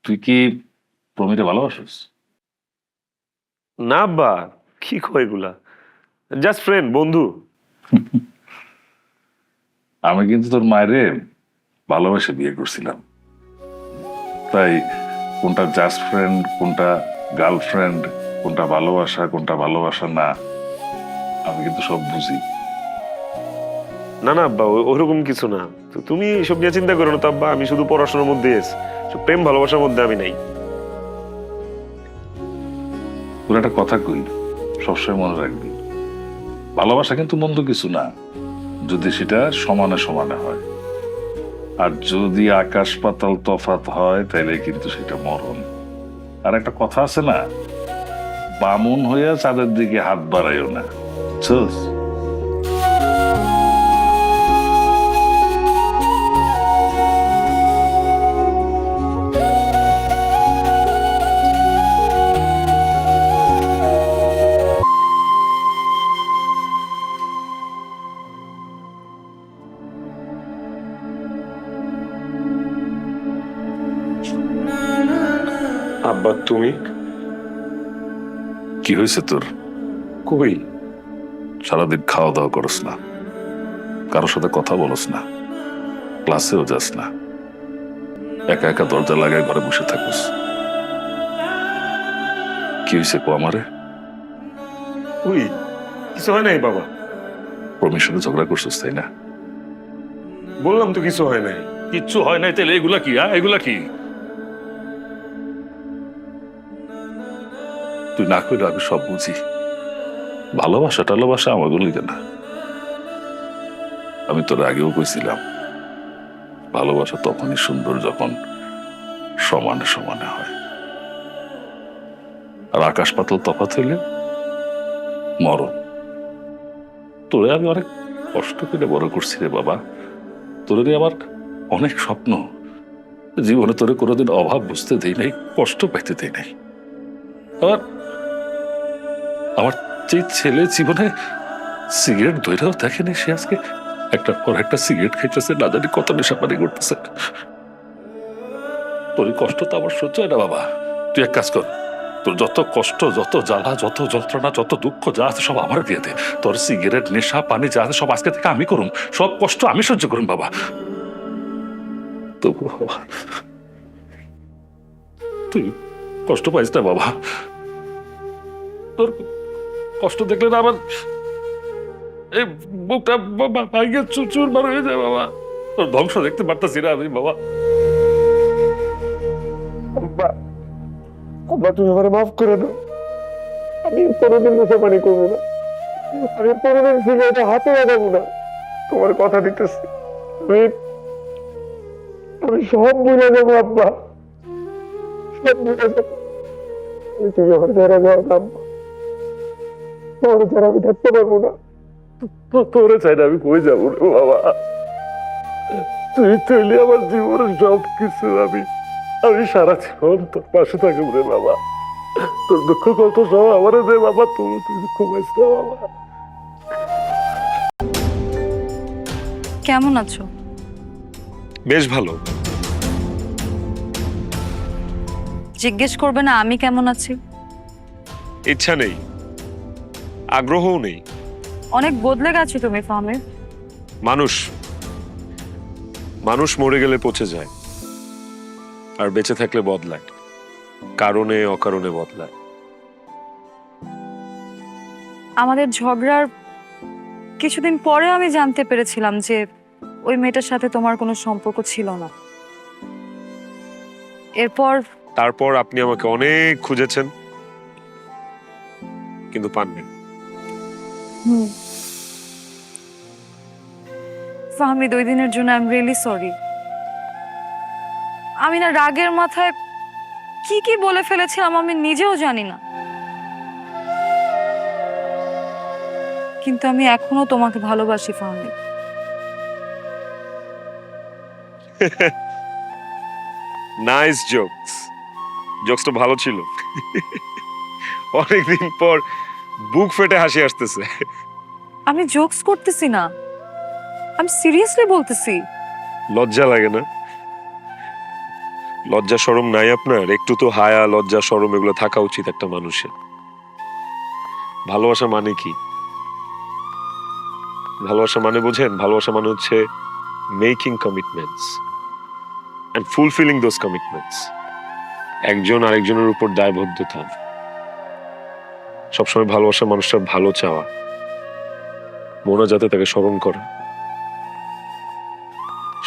তুই কি প্রমিতে ভালোবাসিস? না আব্বা, কি কয় এগুলা? জাস্ট ফ্রেন্ড, বন্ধু। আমি কিন্তু তোর মায়েরে ভালোবাসে বিয়ে করছিলাম, তাই কোনটা জাস্ট ফ্রেন্ড, কোনটা গার্লফ্রেন্ড, কোনটা ভালোবাসা, কোনটা ভালোবাসা না, আমি কিন্তু সব বুঝি। না না আব্বা, ওরকম কিছু না। তো তুমি এসব নিয়ে চিন্তা করো না তো আব্বা, আমি শুধু পড়াশোনার মধ্যে আছি। সব প্রেম ভালোবাসার মধ্যে আমি নাই। তোর একটা কথা কই, সবসময় মনে রাখবি, ভালোবাসা কিন্তু মন্দ কিছু না, যদি সেটা সমানে সমানে হয়। আর যদি আকাশ পাতাল তফাৎ হয় তাহলে কিন্তু সেটা মরণ। আর একটা কথা আছে না, বামুন হইয়া চাঁদের দিকে হাত বাড়াইও না, বুঝছস? আব্বা তুমি কি হয়েছে তোর? কই? সারাদিন খাওয়া দাওয়া করস না, কারোর সাথে কথা বলস না, ক্লাসেও যাস না, একা একা দরজা লাগায় ঘরে বসে থাকুস। কি হয়েছে কো আমারে? কই কিছু হয় নাই বাবা। প্রমির সাথে ঝগড়া করছিস তাই না? বললাম তো কিছু হয় নাই। কিচ্ছু হয় নাই তাহলে এগুলা কি? এগুলা কি? তুই না করে আমি সব বুঝি। ভালোবাসা টালোবাসা আমার বলি না। আমি তোর আগেও কইছিলাম, ভালোবাসা তখনই সুন্দর যখন সমানে সমানে হয়। আর আকাশ পাতাল তফাৎ হইলে মরণ। তোরে আমি অনেক কষ্ট করে বড় করছি রে বাবা। তোরে নিয়ে আমার অনেক স্বপ্ন। জীবনে তোরে কোনোদিন অভাব বুঝতে দেই নাই, কষ্ট পাইতে দেই নাই। আবার আমার যে ছেলে জীবনে সিগারেট ধরেও দেখেনি, সে আজকে একটার পর একটা সিগারেট খাইতেছে, না জানি কত নেশাপানি করতেছে। তোর এই কষ্ট তো আমার সহ্য হয় না বাবা। তুই এক কাজ কর, তোর যত কষ্ট, যত জ্বালা, যত যন্ত্রণা, যত দুঃখ যা আছে সব আমার দিয়ে দে। তোর সিগারেট, নেশা, পানি যা আছে সব আজকে থেকে আমি করুম, সব কষ্ট আমি সহ্য করুম বাবা। তবু বাবা, তুই কষ্ট পাইস না বাবা। তোর কষ্ট দেখলে না আমার এই বুকটা ভাঙিয়ে চুর বার হয়ে যায় বাবা। তোর ধ্বংস দেখতে পারতাছি না আমি বাবা। আব্বা, আব্বা তুমি আমার মাফ করে দাও। আমি কোনোদিন নেশা পানি করবো না। আমি কোনোদিন সিগারেটে হাতে লাগাবো না। তোমার কথা দিতেছি। আমি আমি সব ভুলে যাবো আব্বা, সব ভুলে যাবো। তুমি আমার যারা যাও আব্বা, তোমার যারা আমি থাকতে পারবো না। তোরে চাই না আমি কই যাবো রে বাবা। তুই তৈলি আমার জীবনের সব কিছু। আমি আমি সারা জীবন তোর পাশে থাকবো রে বাবা। তোর দুঃখ কষ্ট সব আমার দে বাবা। তুই দুঃখ পাইস না বাবা। কেমন আছো? বেশ ভালো। জিজ্ঞেস করবে না আমি কেমন আছি? ইচ্ছা নেই, আগ্রহও নেই। অনেক বদলে গেছো তুমি ফাহমি। মানুষ মানুষ মরে গেলে পচে যায়, আর বেঁচে থাকলে বদলায়, কারণে অকারণে বদলায়। আমাদের ঝগড়ার কিছুদিন পরে আমি জানতে পেরেছিলাম যে ওই মেয়েটার সাথে তোমার কোনো সম্পর্ক ছিল না। এরপর তারপর আপনি আমাকে অনেক খুঁজেছেন, কিন্তু পাননি। ফাহমি, 2 দিনের জন্য আই এম রিয়েলি সরি। আমি না রাগের মাথায় কি কি বলে ফেলেছিলাম আমি নিজেও জানি না, কিন্তু আমি এখনো তোমাকে ভালোবাসি ফাহমি। Nice jokes. জোকসটা ভালো ছিল। অনেকদিন পর বুক ফেটে হাসি আসতেছে। আমি জোকস করতেছি না, আমি সিরিয়াসলি বলতেছি। লজ্জা লাগে না? লজ্জা শরম নাই আপনার? একটু তো হায়া লজ্জা শরম এগুলো থাকা উচিত একটা মানুষের। ভালোবাসা মানে কি? ভালোবাসা মানে বোঝেন? ভালোবাসা মানে হচ্ছে making commitments and fulfilling those commitments. একজন আরেকজনের উপর দায়বদ্ধতা, সবসময় ভালোবাসা মানুষটার ভালো চাওয়া, মনে যাতে তাকে স্মরণ করা,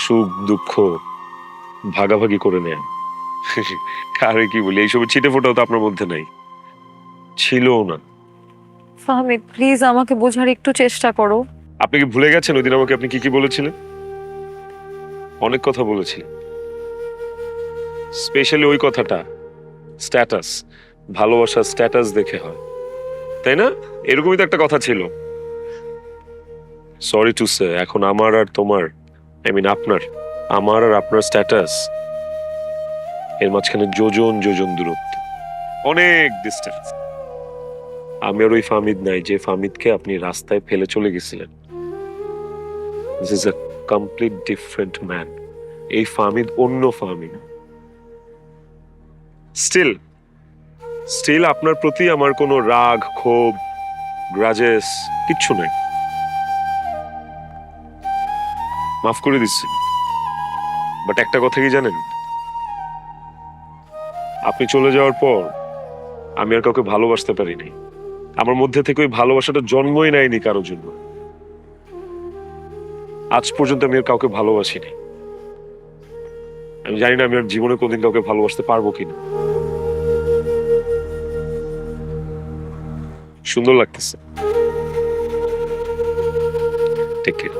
সুখ দুঃখ ভাগাভাগি করে নেয়া। কারে কি বলি, এইসব ছিটে ফোটাও তো আপনার মধ্যে নাই, ছিলও না। ফাহমিদ প্লিজ আমাকে বোঝার একটু চেষ্টা করো। আপনি কি ভুলে গেছেন ওই দিন আমাকে আপনি কি কি বলেছিলেন? অনেক কথা বলেছিলেন, স্পেশালি ওই কথাটা, স্ট্যাটাস, ভালোবাসা স্ট্যাটাস দেখে হয়, তাই না? এরকমই তো একটা কথা ছিল। সরি টু সে, এখন আমার আর তোমার, আই মিন আপনার, আমার আর আপনার স্ট্যাটাস এর মাঝখানে যোজন যোজন দূরত্ব, অনেক ডিস্টেন্স। আমি আর ওই ফাহমিদ নাই যে ফাহমিদকে আপনি রাস্তায় ফেলে চলে গেছিলেন। This is a complete different man. এই ফাহমিদ অন্য ফাহমিদ। স্টিল স্টিল আপনার প্রতি আমার কোনো রাগ ক্ষোভ গ্রাজেস কিচ্ছু নেই, মাফ করে দিচ্ছি। বাট একটা কথা কি জানেন, আপনি চলে যাওয়ার পর আমি আর কাউকে ভালোবাসতে পারিনি। আমার মধ্যে থেকে ওই ভালোবাসাটা জন্মই নেয়নি কারোর জন্য। আজ পর্যন্ত আমি আর কাউকে ভালোবাসিনি। আমি জানি না আমি আর জীবনে কোনদিন কাউকে ভালোবাসতে পারবো কিনা। সুন্দর লাগতেছে। Take care.